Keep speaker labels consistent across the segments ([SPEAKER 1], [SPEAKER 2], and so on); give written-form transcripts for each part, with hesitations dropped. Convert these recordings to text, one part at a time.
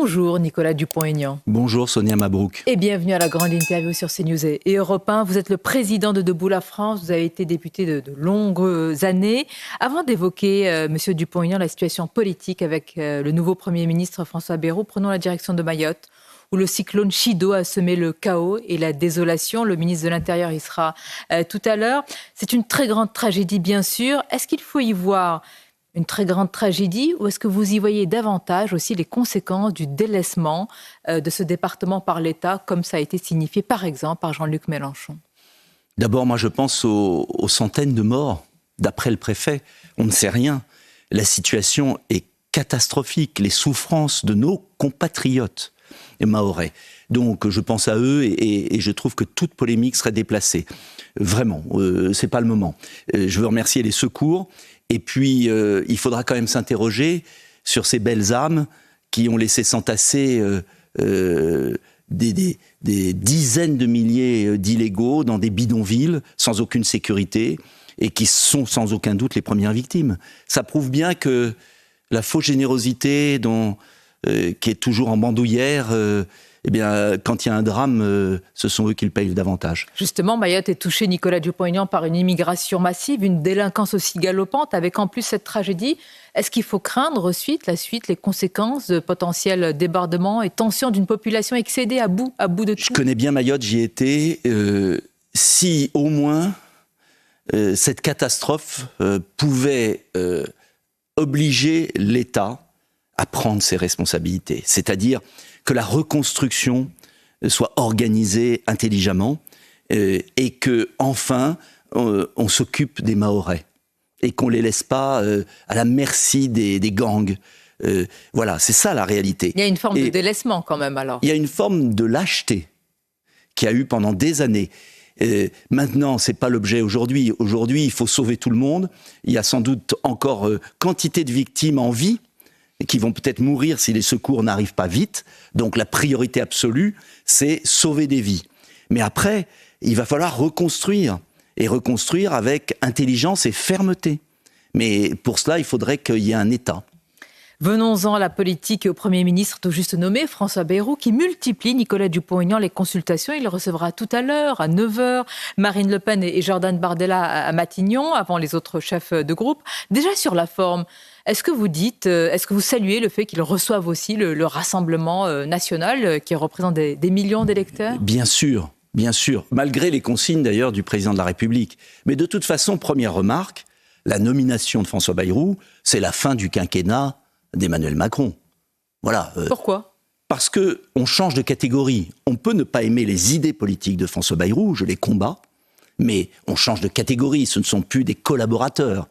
[SPEAKER 1] Bonjour Nicolas Dupont-Aignan.
[SPEAKER 2] Bonjour Sonia Mabrouk.
[SPEAKER 1] Et bienvenue à la grande interview sur CNews et Europe 1. Vous êtes le président de Debout la France, vous avez été député de longues années. Avant d'évoquer, monsieur Dupont-Aignan, la situation politique avec le nouveau Premier ministre François Bayrou, prenons la direction de Mayotte, où le cyclone Chido a semé le chaos et la désolation. Le ministre de l'Intérieur y sera tout à l'heure. C'est une très grande tragédie, bien sûr. Est-ce qu'il faut y voir une très grande tragédie ou est-ce que vous y voyez davantage aussi les conséquences du délaissement de ce département par l'État, comme ça a été signifié par exemple par Jean-Luc Mélenchon?
[SPEAKER 2] D'abord, moi je pense aux centaines de morts. D'après le préfet, on ne sait rien. La situation est catastrophique, les souffrances de nos compatriotes mahorais. Donc je pense à eux et je trouve que toute polémique serait déplacée. Vraiment, c'est pas le moment. Je veux remercier les secours. Et puis, il faudra quand même s'interroger sur ces belles âmes qui ont laissé s'entasser des dizaines de milliers d'illégaux dans des bidonvilles sans aucune sécurité et qui sont sans aucun doute les premières victimes. Ça prouve bien que la fausse générosité qui est toujours en bandoulière, eh bien, quand il y a un drame, ce sont eux qui le payent davantage.
[SPEAKER 1] Justement, Mayotte est touchée, Nicolas Dupont-Aignan, par une immigration massive, une délinquance aussi galopante, avec en plus cette tragédie. Est-ce qu'il faut craindre les conséquences de potentiels débordements et tensions d'une population excédée à bout de tout?
[SPEAKER 2] Je connais bien Mayotte, j'y étais. Si au moins cette catastrophe pouvait obliger l'État à prendre ses responsabilités, c'est-à-dire que la reconstruction soit organisée intelligemment et que enfin on s'occupe des Mahorais et qu'on les laisse pas à la merci des gangs. Voilà, c'est ça la réalité.
[SPEAKER 1] Il y a une forme de délaissement quand même alors.
[SPEAKER 2] Il y a une forme de lâcheté qu'il y a eu pendant des années. Maintenant, c'est pas l'objet aujourd'hui. Aujourd'hui, il faut sauver tout le monde. Il y a sans doute encore quantité de victimes en vie qui vont peut-être mourir si les secours n'arrivent pas vite. Donc la priorité absolue, c'est sauver des vies. Mais après, il va falloir reconstruire, et reconstruire avec intelligence et fermeté. Mais pour cela, il faudrait qu'il y ait un État.
[SPEAKER 1] Venons-en à la politique et au Premier ministre tout juste nommé, François Bayrou, qui multiplie, Nicolas Dupont-Aignan, les consultations. Il recevra tout à l'heure, à 9h, Marine Le Pen et Jordan Bardella à Matignon, avant les autres chefs de groupe. Déjà sur la forme, est-ce que vous saluez le fait qu'il reçoive aussi le Rassemblement national qui représente des millions d'électeurs?
[SPEAKER 2] Bien sûr, malgré les consignes d'ailleurs du président de la République. Mais de toute façon, première remarque, la nomination de François Bayrou, c'est la fin du quinquennat d'Emmanuel Macron. Voilà.
[SPEAKER 1] Pourquoi ?
[SPEAKER 2] Parce qu'on change de catégorie. On peut ne pas aimer les idées politiques de François Bayrou, je les combats, mais on change de catégorie, ce ne sont plus des collaborateurs.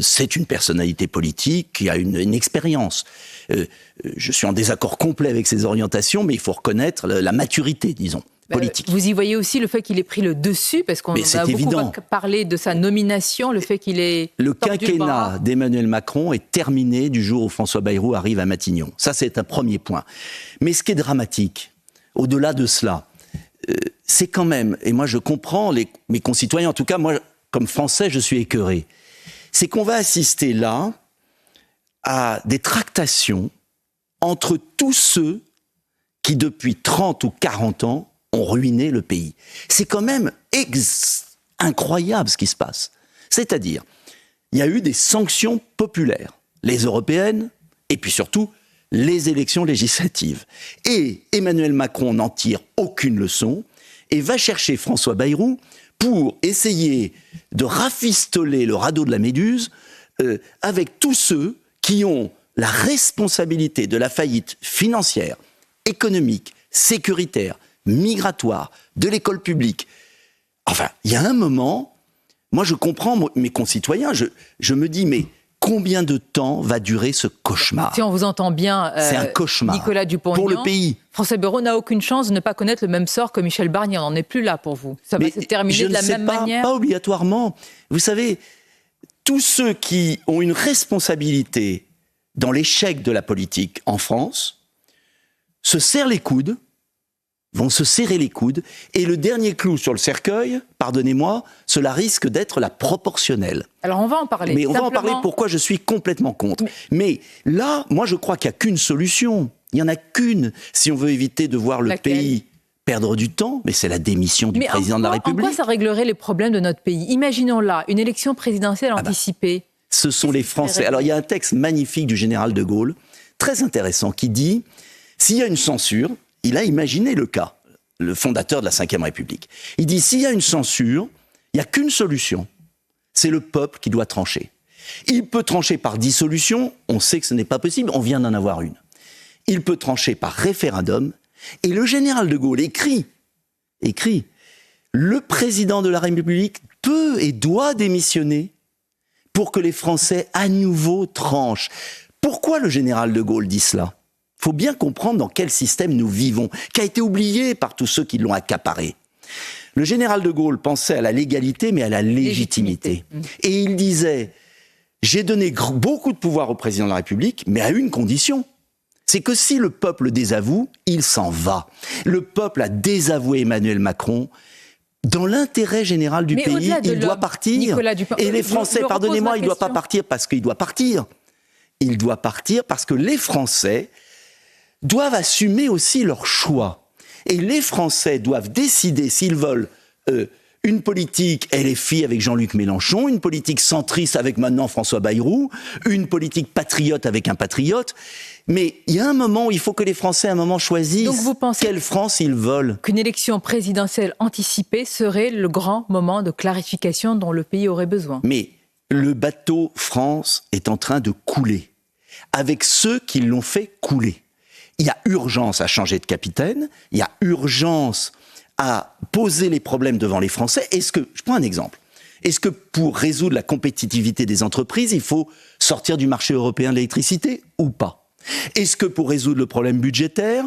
[SPEAKER 2] C'est une personnalité politique qui a une expérience. Je suis en désaccord complet avec ses orientations, mais il faut reconnaître la maturité, disons, politique.
[SPEAKER 1] Vous y voyez aussi le fait qu'il ait pris le dessus, parce qu'on a beaucoup parlé de sa nomination, le fait qu'il ait...
[SPEAKER 2] Le quinquennat d'Emmanuel Macron est terminé du jour où François Bayrou arrive à Matignon. Ça, c'est un premier point. Mais ce qui est dramatique, au-delà de cela, c'est quand même, et moi je comprends mes concitoyens, en tout cas moi, comme Français, je suis écœuré, c'est qu'on va assister là à des tractations entre tous ceux qui, depuis 30 ou 40 ans, ont ruiné le pays. C'est quand même incroyable ce qui se passe. C'est-à-dire, il y a eu des sanctions populaires, les européennes, et puis surtout, les élections législatives. Et Emmanuel Macron n'en tire aucune leçon et va chercher François Bayrou pour essayer de rafistoler le radeau de la Méduse avec tous ceux qui ont la responsabilité de la faillite financière, économique, sécuritaire, migratoire, de l'école publique. Enfin, il y a un moment, moi je comprends mes concitoyens, je me dis, mais combien de temps va durer ce cauchemar?
[SPEAKER 1] Si on vous entend bien,
[SPEAKER 2] c'est un cauchemar
[SPEAKER 1] Nicolas Dupont-Aignan,
[SPEAKER 2] pour le pays.
[SPEAKER 1] François Bayrou n'a aucune chance de ne pas connaître le même sort que Michel Barnier. On n'en est plus là pour vous. Ça va se terminer de la même manière.
[SPEAKER 2] Pas obligatoirement. Vous savez, tous ceux qui ont une responsabilité dans l'échec de la politique en France se serrent les coudes, vont se serrer les coudes. Et le dernier clou sur le cercueil, pardonnez-moi, cela risque d'être la proportionnelle.
[SPEAKER 1] Alors on va en parler.
[SPEAKER 2] Mais on va en parler pourquoi je suis complètement contre. Mais là, moi je crois qu'il n'y a qu'une solution. Il n'y en a qu'une si on veut éviter de voir le pays perdre du temps, mais c'est la démission du président de la République.
[SPEAKER 1] En quoi ça réglerait les problèmes de notre pays? Imaginons là, une élection présidentielle anticipée.
[SPEAKER 2] Ce sont les Français. Alors il y a un texte magnifique du général de Gaulle, très intéressant, qui dit, s'il y a une censure, il a imaginé le cas, le fondateur de la Ve République. Il dit, s'il y a une censure, il n'y a qu'une solution, c'est le peuple qui doit trancher. Il peut trancher par dissolution, on sait que ce n'est pas possible, on vient d'en avoir une. Il peut trancher par référendum, et le général de Gaulle écrit, le président de la République peut et doit démissionner pour que les Français à nouveau tranchent. Pourquoi le général de Gaulle dit cela ? Il faut bien comprendre dans quel système nous vivons, qui a été oublié par tous ceux qui l'ont accaparé. Le général de Gaulle pensait à la légalité, mais à la légitimité. Et il disait, j'ai donné beaucoup de pouvoir au président de la République, mais à une condition. C'est que si le peuple désavoue, il s'en va. Le peuple a désavoué Emmanuel Macron. Dans l'intérêt général du pays, il doit partir. Et les Français, pardonnez-moi, il ne doit pas partir parce qu'il doit partir. Il doit partir parce que les Français doivent assumer aussi leurs choix. Et les Français doivent décider s'ils veulent une politique LFI avec Jean-Luc Mélenchon, une politique centriste avec maintenant François Bayrou, une politique patriote avec un patriote. Mais il y a un moment où il faut que les Français, à un moment, choisissent quelle France ils veulent.
[SPEAKER 1] Qu'une élection présidentielle anticipée serait le grand moment de clarification dont le pays aurait besoin.
[SPEAKER 2] Mais le bateau France est en train de couler, avec ceux qui l'ont fait couler. Il y a urgence à changer de capitaine, il y a urgence à poser les problèmes devant les Français. Je prends un exemple. Est-ce que pour résoudre la compétitivité des entreprises, il faut sortir du marché européen de l'électricité ou pas ? Est-ce que pour résoudre le problème budgétaire,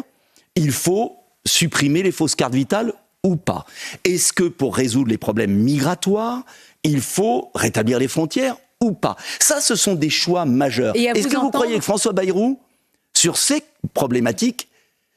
[SPEAKER 2] il faut supprimer les fausses cartes vitales ou pas ? Est-ce que pour résoudre les problèmes migratoires, il faut rétablir les frontières ou pas ? Ça, ce sont des choix majeurs. Est-ce que vous croyez que François Bayrou, sur ces problématiques,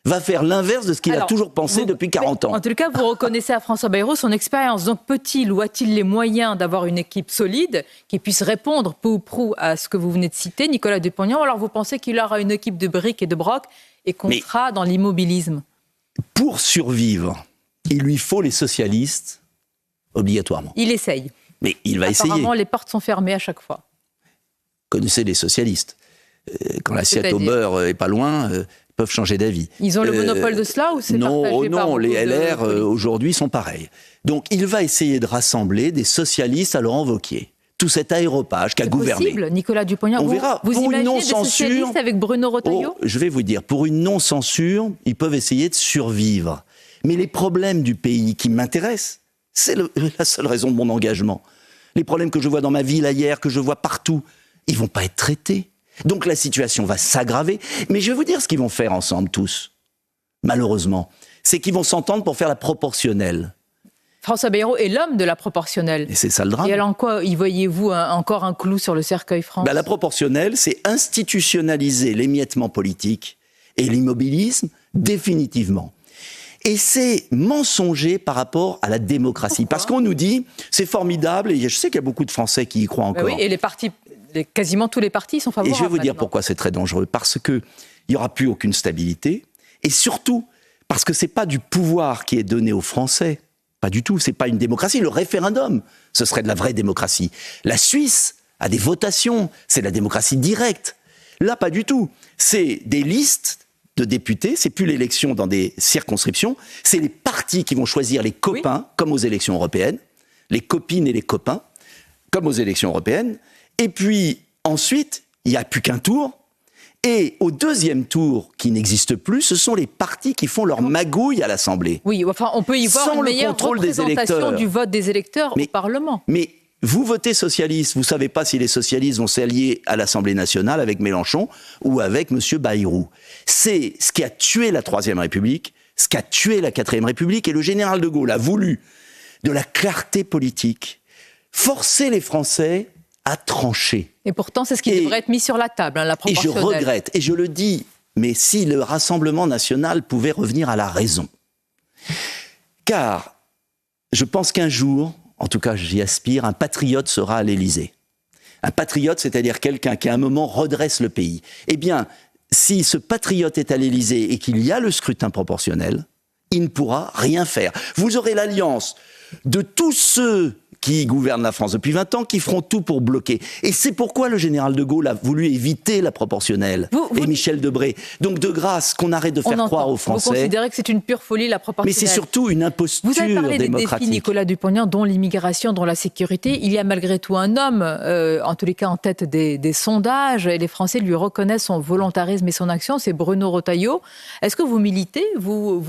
[SPEAKER 2] va faire l'inverse de ce qu'il a toujours pensé depuis 40 ans.
[SPEAKER 1] En tout cas, vous reconnaissez à François Bayrou son expérience. Donc peut-il ou a-t-il les moyens d'avoir une équipe solide qui puisse répondre peu ou prou à ce que vous venez de citer, Nicolas Dupont-Aignan, ou alors vous pensez qu'il aura une équipe de briques et de brocs et qu'on sera dans l'immobilisme ?
[SPEAKER 2] Pour survivre, il lui faut les socialistes, obligatoirement.
[SPEAKER 1] Il essaye.
[SPEAKER 2] Mais il va essayer.
[SPEAKER 1] Apparemment, les portes sont fermées à chaque fois.
[SPEAKER 2] Connaissez les socialistes. Quand l'assiette au beurre est pas loin... peuvent changer d'avis.
[SPEAKER 1] Ils ont le monopole de cela ou c'est partagé par
[SPEAKER 2] Non, les LR aujourd'hui sont pareils. Donc il va essayer de rassembler des socialistes à Laurent Wauquiez. Tout cet aéropage qui a gouverné.
[SPEAKER 1] C'est possible, Nicolas Dupont-Aignan.
[SPEAKER 2] On verra.
[SPEAKER 1] Vous
[SPEAKER 2] pour
[SPEAKER 1] imaginez
[SPEAKER 2] une non-censure,
[SPEAKER 1] des socialistes avec Bruno Retailleau ?
[SPEAKER 2] Je vais vous dire, pour une non-censure, ils peuvent essayer de survivre. Mais les problèmes du pays qui m'intéressent, c'est la seule raison de mon engagement. Les problèmes que je vois dans ma ville ailleurs, que je vois partout, ils vont pas être traités. Donc la situation va s'aggraver. Mais je vais vous dire ce qu'ils vont faire ensemble tous, malheureusement. C'est qu'ils vont s'entendre pour faire la proportionnelle.
[SPEAKER 1] François Bayrou est l'homme de la proportionnelle.
[SPEAKER 2] Et c'est ça le drame.
[SPEAKER 1] Et alors en quoi y voyez-vous encore un clou sur le cercueil France ?
[SPEAKER 2] La proportionnelle, c'est institutionnaliser l'émiettement politique et l'immobilisme définitivement. Et c'est mensonger par rapport à la démocratie. Parce qu'on nous dit, c'est formidable, et je sais qu'il y a beaucoup de Français qui y croient encore.
[SPEAKER 1] Oui, et les partis... Quasiment tous les partis sont favorables.
[SPEAKER 2] Et je vais vous dire pourquoi c'est très dangereux. Parce qu'il n'y aura plus aucune stabilité. Et surtout, parce que ce n'est pas du pouvoir qui est donné aux Français. Pas du tout. Ce n'est pas une démocratie. Le référendum, ce serait de la vraie démocratie. La Suisse a des votations. C'est de la démocratie directe. Là, pas du tout. C'est des listes de députés. C'est plus l'élection dans des circonscriptions. C'est les partis qui vont choisir les copains, comme aux élections européennes. Les copines et les copains, comme aux élections européennes. Et puis, ensuite, il n'y a plus qu'un tour. Et au deuxième tour, qui n'existe plus, ce sont les partis qui font leur magouille à l'Assemblée.
[SPEAKER 1] Oui, enfin, on peut y voir une meilleure représentation du vote des électeurs au Parlement.
[SPEAKER 2] Mais vous votez socialiste, vous ne savez pas si les socialistes vont s'allier à l'Assemblée nationale avec Mélenchon ou avec M. Bayrou. C'est ce qui a tué la Troisième République, ce qui a tué la Quatrième République. Et le général de Gaulle a voulu de la clarté politique, forcer les Français à trancher.
[SPEAKER 1] Et pourtant, c'est ce qui devrait être mis sur la table, la proportionnelle.
[SPEAKER 2] Et je regrette, et je le dis, mais si le Rassemblement national pouvait revenir à la raison, Car je pense qu'un jour, en tout cas j'y aspire, un patriote sera à l'Élysée. Un patriote, c'est-à-dire quelqu'un qui à un moment redresse le pays. Eh bien, si ce patriote est à l'Élysée et qu'il y a le scrutin proportionnel, il ne pourra rien faire. Vous aurez l'alliance de tous ceux qui gouvernent la France depuis 20 ans, qui feront tout pour bloquer. Et c'est pourquoi le général de Gaulle a voulu éviter la proportionnelle. Et Michel Debré. Donc de grâce, qu'on arrête de faire croire aux Français.
[SPEAKER 1] Vous considérez que c'est une pure folie, la proportionnelle.
[SPEAKER 2] Mais c'est surtout une imposture démocratique.
[SPEAKER 1] Vous avez parlé des défis, Nicolas Dupont-Aignan, dont l'immigration, dont la sécurité. Il y a malgré tout un homme, en tous les cas en tête des sondages, et les Français lui reconnaissent son volontarisme et son action, c'est Bruno Retailleau. Est-ce que vous militez, vous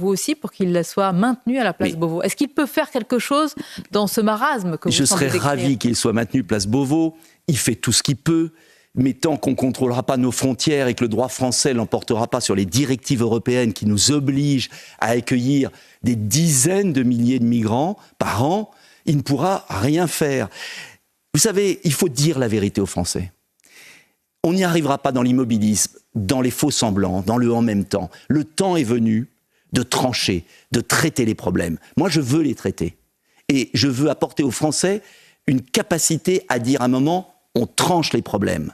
[SPEAKER 1] aussi, pour qu'il soit maintenu à la place Beauvau? Est-ce qu'il peut faire quelque chose dans ce marasme que vous
[SPEAKER 2] Je serais ravi qu'il soit maintenu place Beauvau. Il fait tout ce qu'il peut. Mais tant qu'on ne contrôlera pas nos frontières et que le droit français l'emportera pas sur les directives européennes qui nous obligent à accueillir des dizaines de milliers de migrants par an, il ne pourra rien faire. Vous savez, il faut dire la vérité aux Français. On n'y arrivera pas dans l'immobilisme, dans les faux semblants, dans le en même temps. Le temps est venu de trancher, de traiter les problèmes. Moi, je veux les traiter. Et je veux apporter aux Français une capacité à dire à un moment, on tranche les problèmes,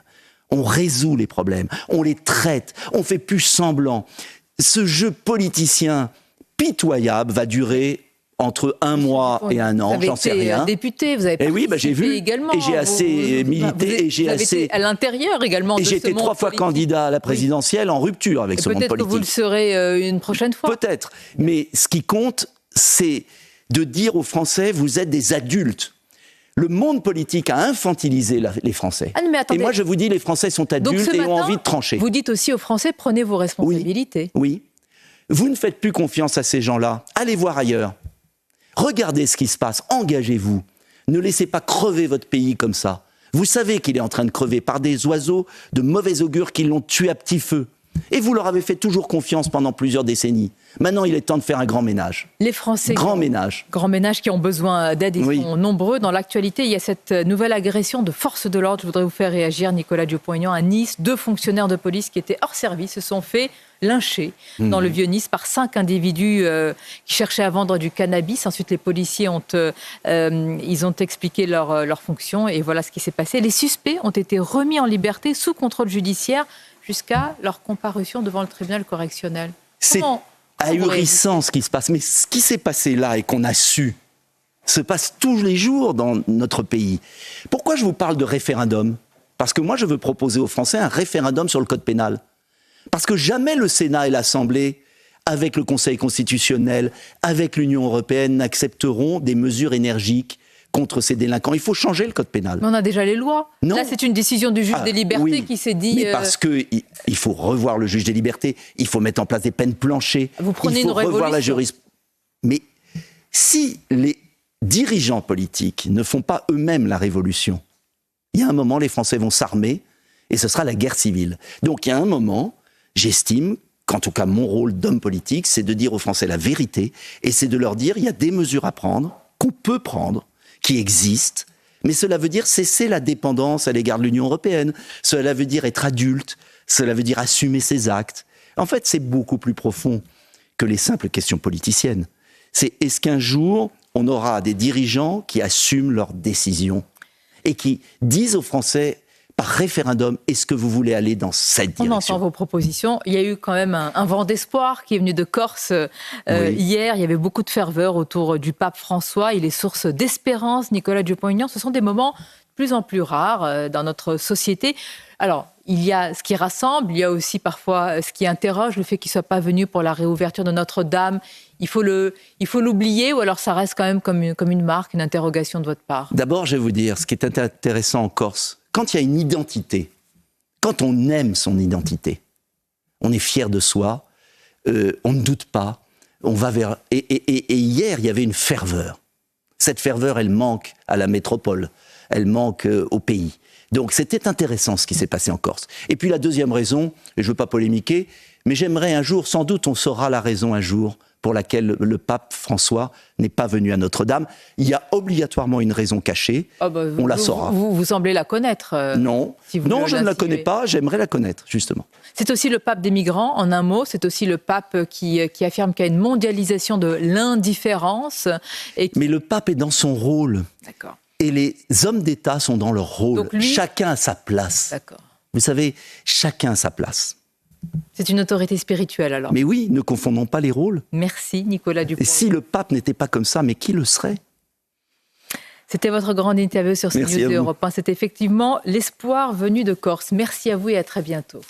[SPEAKER 2] on résout les problèmes, on les traite, on fait plus semblant. Ce jeu politicien pitoyable va durer entre un mois et un an, j'en sais rien.
[SPEAKER 1] Député, vous avez
[SPEAKER 2] j'ai vu,
[SPEAKER 1] également.
[SPEAKER 2] Et j'ai assez milité, et j'ai assez
[SPEAKER 1] à l'intérieur également.
[SPEAKER 2] Et j'ai été 3 fois candidat à la présidentielle en rupture avec ce monde politique.
[SPEAKER 1] Peut-être que vous le serez une prochaine fois.
[SPEAKER 2] Peut-être, mais ce qui compte, c'est de dire aux Français, vous êtes des adultes. Le monde politique a infantilisé les Français.
[SPEAKER 1] Ah, mais attendez.
[SPEAKER 2] Et moi, je vous dis, les Français sont adultes et ont envie de trancher.
[SPEAKER 1] Vous dites aussi aux Français, prenez vos responsabilités.
[SPEAKER 2] Oui. Vous ne faites plus confiance à ces gens-là. Allez voir ailleurs. Regardez ce qui se passe. Engagez-vous. Ne laissez pas crever votre pays comme ça. Vous savez qu'il est en train de crever par des oiseaux de mauvais augure qui l'ont tué à petit feu. Et vous leur avez fait toujours confiance pendant plusieurs décennies. Maintenant, il est temps de faire un grand ménage.
[SPEAKER 1] Les Français,
[SPEAKER 2] grand ménage qui
[SPEAKER 1] ont besoin d'aide, ils sont nombreux. Dans l'actualité, il y a cette nouvelle agression de forces de l'ordre. Je voudrais vous faire réagir, Nicolas Dupont-Aignan, à Nice. 2 fonctionnaires de police qui étaient hors service se sont fait lyncher dans le Vieux-Nice par 5 individus qui cherchaient à vendre du cannabis. Ensuite, les policiers ont expliqué leur fonction et voilà ce qui s'est passé. Les suspects ont été remis en liberté sous contrôle judiciaire jusqu'à leur comparution devant le tribunal correctionnel.
[SPEAKER 2] C'est ahurissant ce qui se passe. Mais ce qui s'est passé là et qu'on a su se passe tous les jours dans notre pays. Pourquoi je vous parle de référendum? Parce que moi, je veux proposer aux Français un référendum sur le code pénal. Parce que jamais le Sénat et l'Assemblée, avec le Conseil constitutionnel, avec l'Union européenne, n'accepteront des mesures énergiques contre ces délinquants. Il faut changer le code pénal.
[SPEAKER 1] Mais on a déjà les lois.
[SPEAKER 2] Non.
[SPEAKER 1] Là, c'est une décision du juge des libertés qui s'est dit...
[SPEAKER 2] Mais parce qu'il faut revoir le juge des libertés, il faut mettre en place des peines planchées,
[SPEAKER 1] vous prenez
[SPEAKER 2] il faut
[SPEAKER 1] une révolution.
[SPEAKER 2] revoir la jurisprudence. Mais si les dirigeants politiques ne font pas eux-mêmes la révolution, il y a un moment, les Français vont s'armer et ce sera la guerre civile. Donc il y a un moment, j'estime qu'en tout cas mon rôle d'homme politique, c'est de dire aux Français la vérité et c'est de leur dire il y a des mesures à prendre, qu'on peut prendre, qui existent, mais cela veut dire cesser la dépendance à l'égard de l'Union européenne, cela veut dire être adulte, cela veut dire assumer ses actes. En fait, c'est beaucoup plus profond que les simples questions politiciennes. C'est est-ce qu'un jour, on aura des dirigeants qui assument leurs décisions et qui disent aux Français par référendum, est-ce que vous voulez aller dans cette direction?
[SPEAKER 1] On entend vos propositions. Il y a eu quand même un vent d'espoir qui est venu de Corse hier. Il y avait beaucoup de ferveur autour du pape François. Il est source d'espérance, Nicolas Dupont-Aignan. Ce sont des moments de plus en plus rares dans notre société. Alors, il y a ce qui rassemble, il y a aussi parfois ce qui interroge, le fait qu'il ne soit pas venu pour la réouverture de Notre-Dame. Il faut l'oublier ou alors ça reste quand même comme une marque, une interrogation de votre part? D'abord,
[SPEAKER 2] je vais vous dire, ce qui est intéressant en Corse, quand il y a une identité, quand on aime son identité, on est fier de soi, on ne doute pas, on va vers... Et hier, il y avait une ferveur. Cette ferveur, elle manque à la métropole, elle manque au pays. Donc c'était intéressant ce qui s'est passé en Corse. Et puis la deuxième raison, et je ne veux pas polémiquer, mais j'aimerais un jour, sans doute on saura la raison un jour, pour laquelle le pape François n'est pas venu à Notre-Dame. Il y a obligatoirement une raison cachée, on la saura.
[SPEAKER 1] Vous semblez la connaître.
[SPEAKER 2] Non,
[SPEAKER 1] si vous
[SPEAKER 2] non, je ne la connais pas, j'aimerais la connaître, justement.
[SPEAKER 1] C'est aussi le pape des migrants, en un mot, c'est aussi le pape qui affirme qu'il y a une mondialisation de l'indifférence.
[SPEAKER 2] Mais le pape est dans son rôle.
[SPEAKER 1] D'accord.
[SPEAKER 2] Et les hommes d'État sont dans leur rôle.
[SPEAKER 1] Donc lui...
[SPEAKER 2] Chacun a sa place.
[SPEAKER 1] D'accord.
[SPEAKER 2] Vous savez, chacun a sa place.
[SPEAKER 1] C'est une autorité spirituelle, alors.
[SPEAKER 2] Mais oui, ne confondons pas les rôles.
[SPEAKER 1] Merci, Nicolas Dupont.
[SPEAKER 2] Et si le pape n'était pas comme ça, mais qui le serait ?
[SPEAKER 1] C'était votre grande interview sur CNews Europe 1. C'est effectivement l'espoir venu de Corse. Merci à vous et à très bientôt.